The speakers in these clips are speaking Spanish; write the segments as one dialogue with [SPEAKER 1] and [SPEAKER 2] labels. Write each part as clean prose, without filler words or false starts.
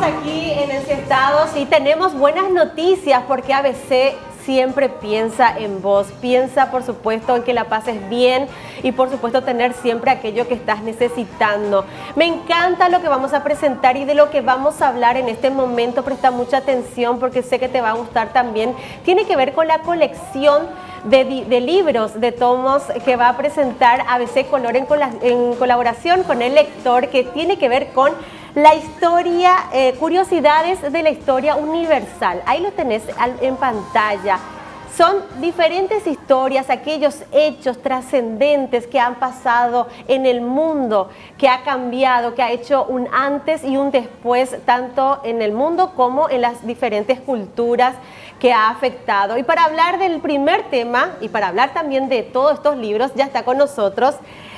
[SPEAKER 1] aquí en Ensiestados y tenemos buenas noticias porque ABC siempre piensa en vos, piensa por supuesto en que la pases bien y por supuesto tener siempre aquello que estás necesitando. Me encanta lo que vamos a presentar y de lo que vamos a hablar en este momento, presta mucha atención porque sé que te va a gustar también. Tiene que ver con la colección de libros, de tomos que va a presentar ABC Color en colaboración con el lector, que tiene que ver con la historia, curiosidades de la historia universal. Ahí lo tenés en pantalla. Son diferentes historias, aquellos hechos trascendentes que han pasado en el mundo, que ha cambiado, que ha hecho un antes y un después, tanto en el mundo como en las diferentes culturas que ha afectado. Y para hablar del primer tema y para hablar también de todos estos libros, ya está con nosotros.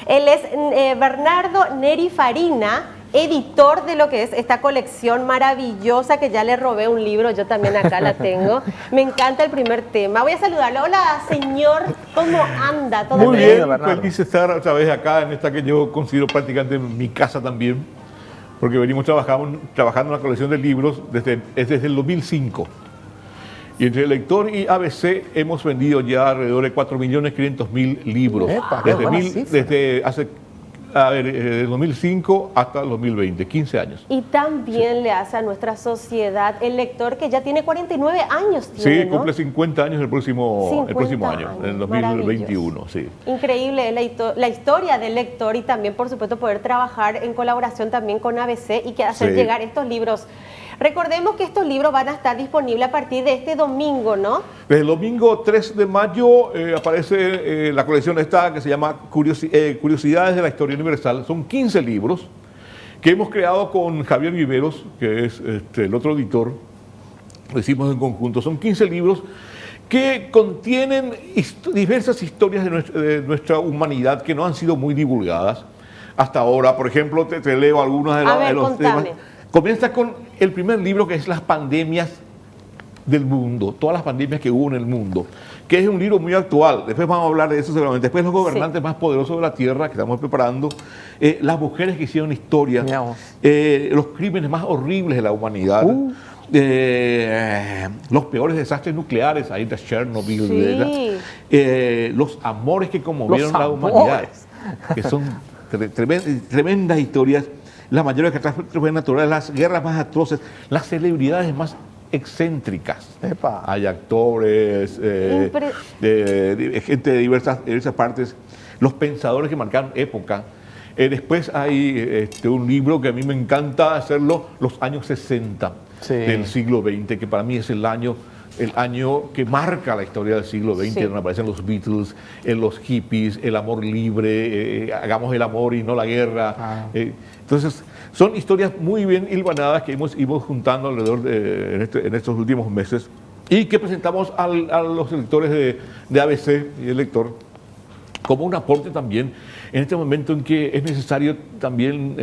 [SPEAKER 1] Él es Bernardo Neri Farina, editor de lo que es esta colección maravillosa, que ya le robé un libro, yo también acá la tengo. Me encanta el primer tema. Voy a saludarlo. Hola, señor, ¿cómo anda? ¿Todo
[SPEAKER 2] Muy
[SPEAKER 1] bien?
[SPEAKER 2] bien, feliz de estar otra vez acá en esta que yo considero prácticamente mi casa también, porque venimos trabajando en la colección de libros desde el 2005. Y entre el lector y ABC hemos vendido ya alrededor de 4.500.000 libros.
[SPEAKER 3] Epa,
[SPEAKER 2] desde hace, del 2005 hasta el 2020, 15 años.
[SPEAKER 1] Y también le hace a nuestra sociedad el lector que ya tiene 49 años. Tiene,
[SPEAKER 2] Sí,
[SPEAKER 1] ¿no?
[SPEAKER 2] cumple 50 años el próximo año, en el 2021. Sí.
[SPEAKER 1] Increíble la historia del lector y también, por supuesto, poder trabajar en colaboración también con ABC y que hacer llegar estos libros. Recordemos que estos libros van a estar disponibles a partir de este domingo, ¿no?
[SPEAKER 2] Desde el domingo 3 de mayo aparece la colección esta que se llama Curiosidades de la Historia Universal. Son 15 libros que hemos creado con Javier Viveros, que es el otro editor. Lo hicimos en conjunto. Son 15 libros que contienen diversas historias de nuestra humanidad que no han sido muy divulgadas hasta ahora. Por ejemplo, te leo algunos de los temas. Comienza con el primer libro, que es Las pandemias del mundo, todas las pandemias que hubo en el mundo, que es un libro muy actual. Después vamos a hablar de eso seguramente. Después los gobernantes más poderosos de la tierra que estamos preparando, las mujeres que hicieron historia, los crímenes más horribles de la humanidad, los peores desastres nucleares, ahí de Chernobyl, los amores que conmovieron la humanidad, que son tremendas historias. Las mayores catástrofes naturales, las guerras más atroces, las celebridades más excéntricas.
[SPEAKER 3] Epa.
[SPEAKER 2] Hay actores, gente de diversas partes, los pensadores que marcaron época. Después hay un libro que a mí me encanta hacerlo, los años 60 del siglo XX, que para mí es el año que marca la historia del siglo XX, donde aparecen los Beatles, los hippies, el amor libre, hagamos el amor y no la guerra. Entonces, son historias muy bien hilvanadas que hemos ido juntando alrededor en estos últimos meses y que presentamos a los lectores de ABC y el lector como un aporte también en este momento en que es necesario también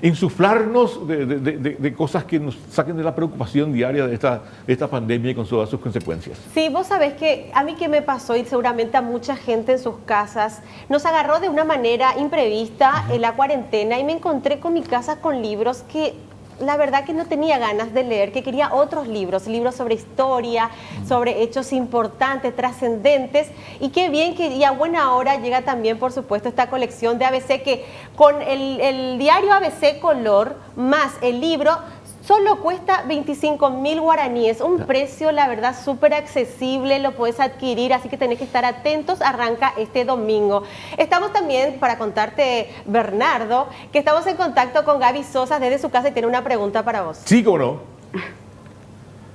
[SPEAKER 2] insuflarnos de cosas que nos saquen de la preocupación diaria de esta pandemia y con todas sus consecuencias.
[SPEAKER 1] Sí, vos sabés que a mí que me pasó y seguramente a mucha gente en sus casas, nos agarró de una manera imprevista en la cuarentena y me encontré con mi casa con libros que la verdad que no tenía ganas de leer, que quería otros libros sobre historia, sobre hechos importantes, trascendentes, y qué bien que y a buena hora llega también, por supuesto, esta colección de ABC, que con el diario ABC Color más el libro solo cuesta 25.000 guaraníes, un precio, la verdad, súper accesible, lo puedes adquirir, así que tenés que estar atentos, arranca este domingo. Estamos también, para contarte, Bernardo, que estamos en contacto con Gaby Sosa desde su casa y tiene una pregunta para vos.
[SPEAKER 2] Sí, cómo no.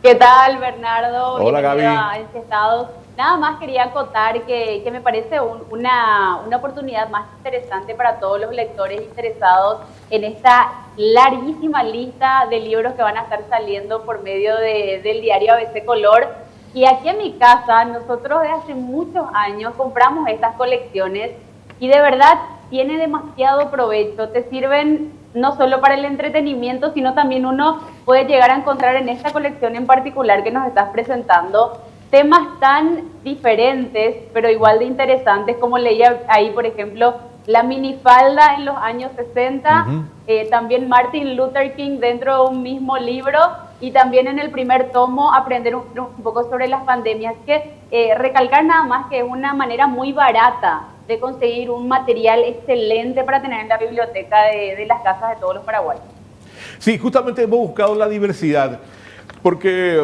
[SPEAKER 4] ¿Qué tal, Bernardo?
[SPEAKER 2] Hola, Gaby.
[SPEAKER 4] Ensiestados. Nada más quería acotar que me parece una oportunidad más interesante para todos los lectores interesados en esta larguísima lista de libros que van a estar saliendo por medio del diario ABC Color. Y aquí en mi casa, nosotros desde hace muchos años compramos estas colecciones y de verdad tiene demasiado provecho. Te sirven no solo para el entretenimiento, sino también uno puede llegar a encontrar en esta colección en particular que nos estás presentando temas tan diferentes, pero igual de interesantes, como leía ahí, por ejemplo, la minifalda en los años 60,
[SPEAKER 2] Ujú.
[SPEAKER 4] también Martin Luther King dentro de un mismo libro, y también en el primer tomo aprender un poco sobre las pandemias. Que recalcar nada más que es una manera muy barata de conseguir un material excelente para tener en la biblioteca de las casas de todos los paraguayos.
[SPEAKER 2] Sí, justamente hemos buscado la diversidad, porque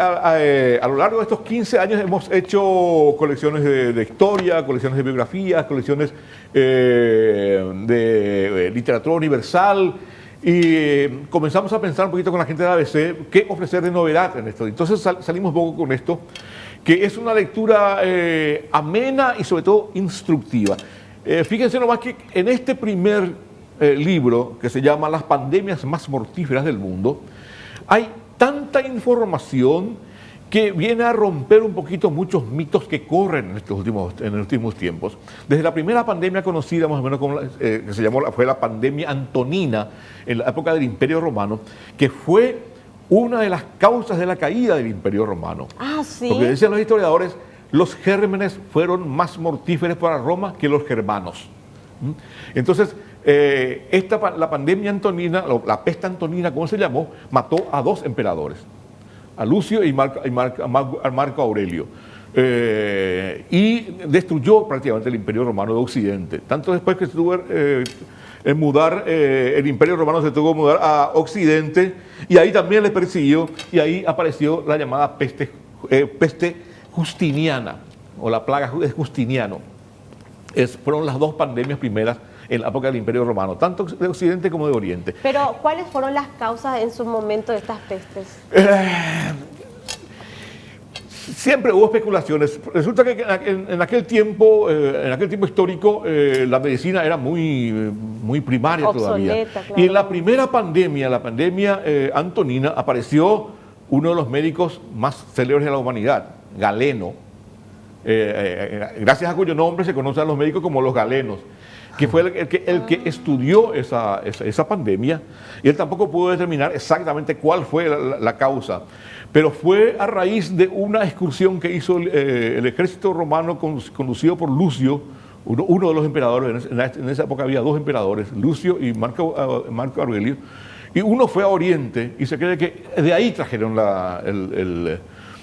[SPEAKER 2] a lo largo de estos 15 años hemos hecho colecciones de historia, colecciones de biografías, colecciones de literatura universal, y comenzamos a pensar un poquito con la gente de ABC qué ofrecer de novedad en esto. Entonces salimos un poco con esto, que es una lectura amena y sobre todo instructiva. Fíjense nomás que en este primer libro, que se llama Las pandemias más mortíferas del mundo, hay tanta información que viene a romper un poquito muchos mitos que corren en los últimos tiempos. Desde la primera pandemia conocida, más o menos, como fue la pandemia antonina, en la época del Imperio Romano, que fue una de las causas de la caída del Imperio Romano.
[SPEAKER 1] Ah, sí.
[SPEAKER 2] Porque decían los historiadores, los gérmenes fueron más mortíferos para Roma que los germanos. ¿Mm? Entonces, la pandemia antonina, la peste antonina, como se llamó, mató a 2 emperadores, a Lucio y a Marco Aurelio, y destruyó prácticamente el Imperio Romano de Occidente. Tanto después que se tuvo el Imperio Romano se tuvo que mudar a Occidente, y ahí también le persiguió, y ahí apareció la llamada peste justiniana, o la plaga de Justiniano. Fueron las 2 pandemias primeras en la época del Imperio Romano, tanto de Occidente como de Oriente.
[SPEAKER 1] Pero, ¿cuáles fueron las causas en su momento de estas pestes?
[SPEAKER 2] Siempre hubo especulaciones. Resulta que en aquel tiempo histórico, la medicina era muy primaria todavía.
[SPEAKER 1] Obsoleta, claro.
[SPEAKER 2] Y en la primera pandemia, la pandemia antonina, apareció uno de los médicos más célebres de la humanidad, Galeno, gracias a cuyo nombre se conocen a los médicos como los galenos, que fue el que estudió esa pandemia, y él tampoco pudo determinar exactamente cuál fue la causa, pero fue a raíz de una excursión que hizo el ejército romano conducido por Lucio, uno de los emperadores. En esa época había 2 emperadores, Lucio y Marco Aurelio, y uno fue a Oriente, y se cree que de ahí trajeron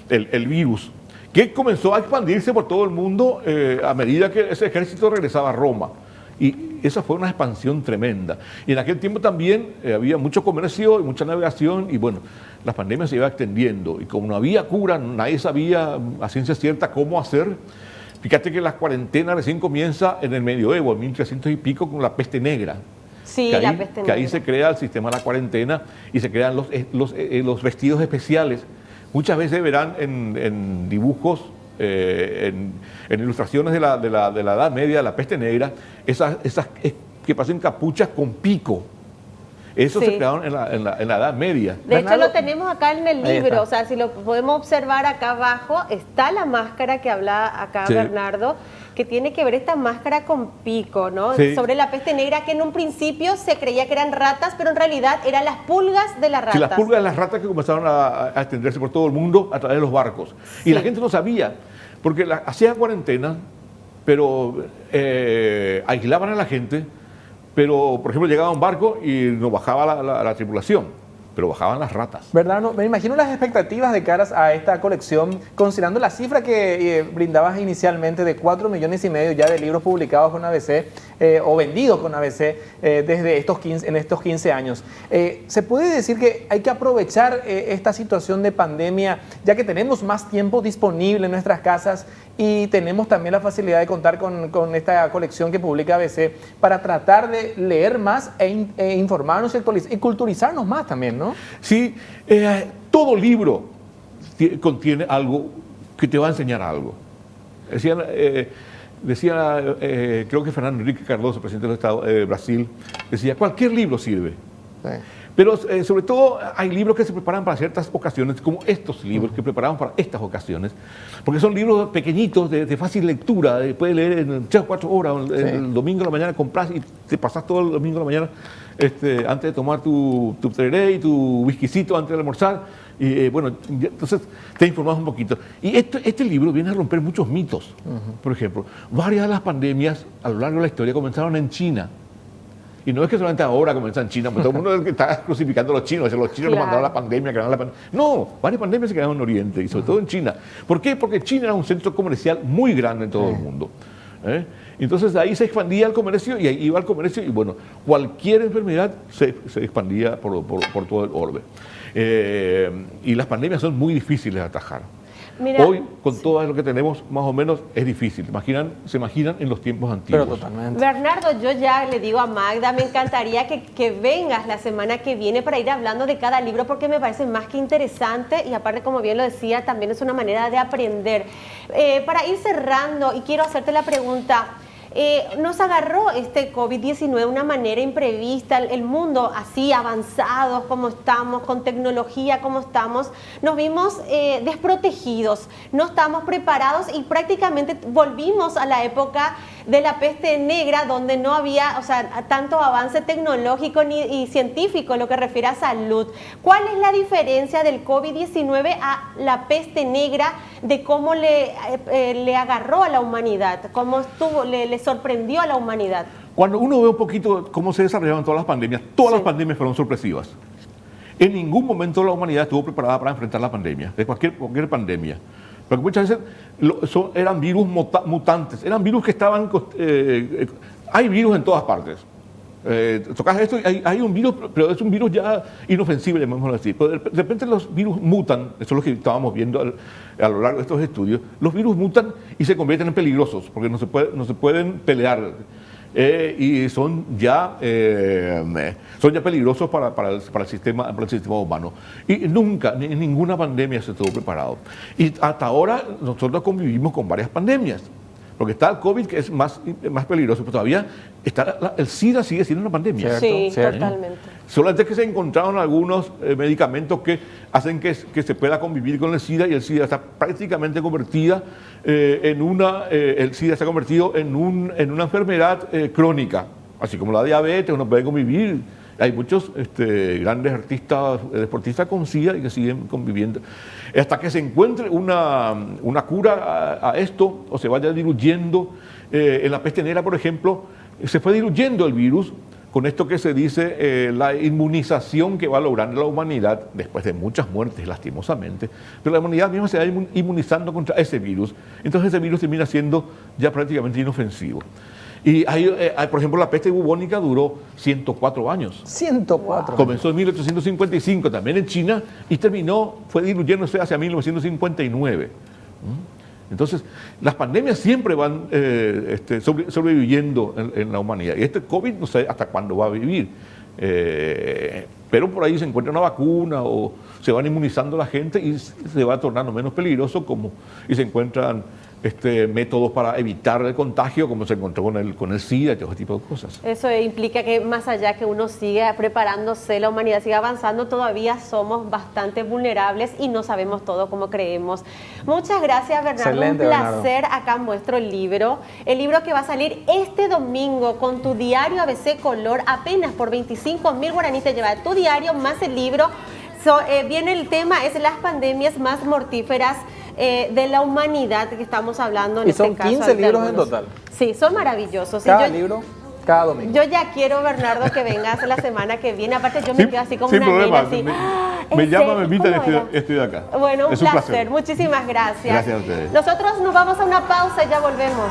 [SPEAKER 2] el virus, que comenzó a expandirse por todo el mundo a medida que ese ejército regresaba a Roma. Y esa fue una expansión tremenda. Y en aquel tiempo también había mucho comercio y mucha navegación, y bueno, la pandemia se iba extendiendo. Y como no había cura, nadie sabía a ciencia cierta cómo hacer. Fíjate que la cuarentena recién comienza en el medioevo, en 1300 y pico, con la peste negra.
[SPEAKER 1] Sí,
[SPEAKER 2] que ahí,
[SPEAKER 1] la peste
[SPEAKER 2] que ahí
[SPEAKER 1] negra.
[SPEAKER 2] se crea el sistema de la cuarentena y se crean los vestidos especiales. Muchas veces verán en dibujos, en ilustraciones de la Edad Media, de la peste negra, esas que parecen capuchas con pico. Eso
[SPEAKER 1] Sí.
[SPEAKER 2] se crearon en la Edad Media.
[SPEAKER 1] De hecho,
[SPEAKER 3] Bernardo,
[SPEAKER 1] lo tenemos acá en el
[SPEAKER 3] ahí
[SPEAKER 1] libro,
[SPEAKER 3] está.
[SPEAKER 1] o sea, si lo podemos observar acá abajo, está la máscara que habla acá
[SPEAKER 2] Sí.
[SPEAKER 1] Bernardo, que tiene que ver esta máscara con pico, ¿no?
[SPEAKER 2] Sí.
[SPEAKER 1] Sobre la peste negra, que en un principio se creía que eran ratas, pero en realidad eran las pulgas de las ratas.
[SPEAKER 2] Sí, las pulgas de las ratas que comenzaron a extenderse por todo el mundo a través de los barcos.
[SPEAKER 1] Sí.
[SPEAKER 2] Y la gente no sabía, porque hacían cuarentena, pero aislaban a la gente, pero, por ejemplo, llegaba un barco y no bajaba la tripulación, pero bajaban las ratas.
[SPEAKER 3] ¿Verdad? No, me imagino las expectativas de caras a esta colección, considerando la cifra que brindabas inicialmente de 4,5 millones ya de libros publicados con ABC o vendidos con ABC desde en estos 15 años. ¿Se puede decir que hay que aprovechar esta situación de pandemia, ya que tenemos más tiempo disponible en nuestras casas y tenemos también la facilidad de contar con esta colección que publica ABC para tratar de leer más e informarnos y culturizarnos más también, ¿no?
[SPEAKER 2] Sí, todo libro contiene algo que te va a enseñar algo. Decía, creo que Fernando Henrique Cardoso, presidente del Estado de Brasil, decía, cualquier libro sirve.
[SPEAKER 3] Sí.
[SPEAKER 2] Pero sobre todo hay libros que se preparan para ciertas ocasiones, como estos libros que preparamos para estas ocasiones, porque son libros pequeñitos, de fácil lectura, puedes leer en 3 o 4 horas, el domingo de la mañana compras y te pasas todo el domingo de la mañana antes de tomar tu tereré y tu whiskycito antes de almorzar. Y bueno, entonces te informas un poquito. Y este libro viene a romper muchos mitos. Por ejemplo, varias de las pandemias a lo largo de la historia comenzaron en China. Y no es que solamente ahora comienza en China, porque todo el mundo es que está crucificando a los chinos, los chinos nos mandaron la pandemia, crearon la pandemia. No, varias pandemias se crearon en Oriente y sobre todo en China. ¿Por qué? Porque China era un centro comercial muy grande en todo el mundo. Entonces de ahí se expandía el comercio y ahí iba el comercio y bueno, cualquier enfermedad se expandía por todo el orbe. Y las pandemias son muy difíciles de atajar.
[SPEAKER 1] Mira,
[SPEAKER 2] hoy, con todo lo que tenemos, más o menos es difícil. Se imaginan en los tiempos antiguos.
[SPEAKER 3] Pero totalmente.
[SPEAKER 1] Bernardo, yo ya le digo a Magda, me encantaría que vengas la semana que viene para ir hablando de cada libro porque me parece más que interesante y aparte, como bien lo decía, también es una manera de aprender. Para ir cerrando, y quiero hacerte la pregunta, nos agarró este COVID-19 de una manera imprevista, el mundo así avanzados como estamos, con tecnología como estamos, nos vimos desprotegidos, no estamos preparados y prácticamente volvimos a la época de la peste negra donde no había, o sea, tanto avance tecnológico y científico en lo que refiere a salud. ¿Cuál es la diferencia del COVID-19 a la peste negra de cómo le agarró a la humanidad, cómo le sorprendió a la humanidad?
[SPEAKER 2] Cuando uno ve un poquito cómo se desarrollaron todas las pandemias pandemias fueron sorpresivas. En ningún momento la humanidad estuvo preparada para enfrentar la pandemia, de cualquier pandemia. Porque muchas veces eran virus mutantes, eran virus que estaban... hay virus en todas partes. Tocas esto y hay un virus, pero es un virus ya inofensible, llamémoslo así. Pero de repente los virus mutan, eso es lo que estábamos viendo a lo largo de estos estudios, los virus mutan y se convierten en peligrosos, porque no se pueden pelear. Y son ya peligrosos para el sistema humano. Y nunca, en ninguna pandemia se estuvo preparado. Y hasta ahora nosotros convivimos con varias pandemias. Porque está el COVID, que es más peligroso, pero todavía el SIDA sigue siendo una pandemia.
[SPEAKER 1] Sí,
[SPEAKER 3] ¿Cierto?
[SPEAKER 1] totalmente.
[SPEAKER 2] Solamente que se encontraron algunos medicamentos que hacen que se pueda convivir con el SIDA y el SIDA está prácticamente convertida el SIDA se ha convertido en una enfermedad crónica, así como la diabetes, uno puede convivir. Hay muchos grandes artistas, deportistas con SIDA y que siguen conviviendo. Hasta que se encuentre una cura a esto o se vaya diluyendo. En la peste negra, por ejemplo, se fue diluyendo el virus con esto que se dice la inmunización que va logrando la humanidad después de muchas muertes, lastimosamente. Pero la humanidad misma se va inmunizando contra ese virus. Entonces ese virus termina siendo ya prácticamente inofensivo. Y por ejemplo, la peste bubónica duró 104 años.
[SPEAKER 3] 104.
[SPEAKER 2] Comenzó en 1855 también en China y fue diluyéndose hacia 1959. Entonces, las pandemias siempre van sobreviviendo en la humanidad. Y este COVID no sé hasta cuándo va a vivir. Pero por ahí se encuentra una vacuna o se van inmunizando la gente y se va tornando menos peligroso y se encuentran métodos para evitar el contagio, como se encontró con el SIDA y todo ese tipo de cosas.
[SPEAKER 1] Eso implica que más allá que uno siga preparándose, la humanidad siga avanzando, todavía somos bastante vulnerables y no sabemos todo como creemos. Muchas gracias, Bernardo.
[SPEAKER 3] Excelente,
[SPEAKER 1] un placer,
[SPEAKER 3] Bernardo.
[SPEAKER 1] acá muestro el libro que va a salir este domingo con tu diario ABC Color, apenas por 25.000 guaraníes te lleva tu diario más el libro. Viene el tema, es las pandemias más mortíferas de la humanidad que estamos hablando en
[SPEAKER 3] Y
[SPEAKER 1] este
[SPEAKER 3] son
[SPEAKER 1] caso.
[SPEAKER 3] 15 libros en total.
[SPEAKER 1] Sí, son maravillosos.
[SPEAKER 3] Cada
[SPEAKER 1] Y
[SPEAKER 3] libro, cada domingo.
[SPEAKER 1] yo ya quiero, Bernardo, que vengas la semana que viene. Aparte, yo me quedo así como
[SPEAKER 2] sin
[SPEAKER 1] una nena,
[SPEAKER 2] problema.
[SPEAKER 1] así.
[SPEAKER 2] Me llama,
[SPEAKER 1] serio?
[SPEAKER 2] me invitan,
[SPEAKER 1] ¿Cómo era?
[SPEAKER 2] estoy de acá.
[SPEAKER 1] Bueno, un
[SPEAKER 2] Es
[SPEAKER 1] placer. Muchísimas gracias.
[SPEAKER 2] Gracias a ustedes.
[SPEAKER 1] Nosotros nos vamos a una pausa y ya volvemos.